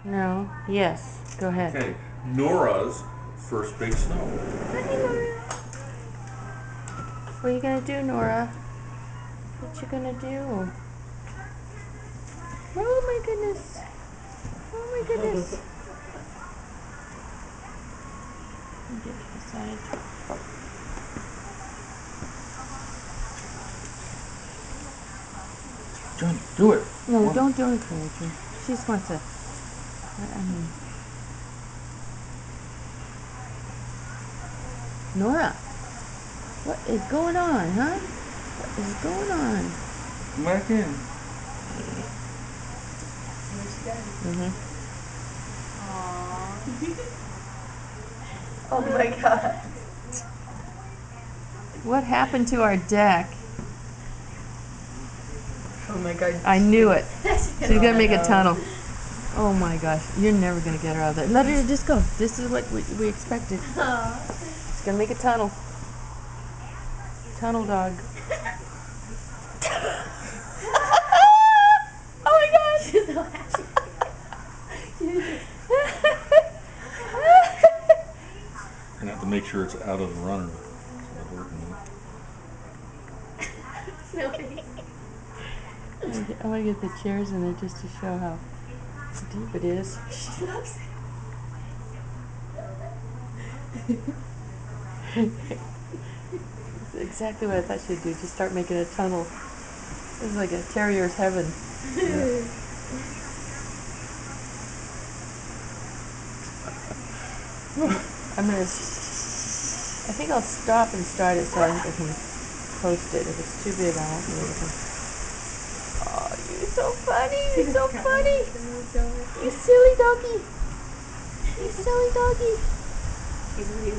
No. Yes. Go ahead. Okay. Nora's first big snow. Hi, Nora. What are you gonna do, Nora? What you gonna do? Oh my goodness. Oh my goodness. Get to the side. Johnny, do it. No, don't encourage her. She just wants to. Nora, what is going on, huh? What is going on? Come back in. Oh my god. What happened to our deck? Oh my god. I knew it. She's She's gonna make a tunnel. Oh my gosh, you're never gonna get her out of there. Let her just go. This is what we expected. She's gonna make a tunnel. Tunnel dog. Oh my gosh! She's so happy. And have to make sure it's out of the runner. Snoopy. I want to get the chairs in there just to show how deep it is. She loves it. It's exactly what I thought she'd do. Just start making a tunnel. This is like a terrier's heaven. Yeah. I'm gonna. I think I'll stop and start it so I can post it. If it's too big, I won't be able to. Oh, you're so funny! You're so funny! You silly doggy! You silly doggy! He's really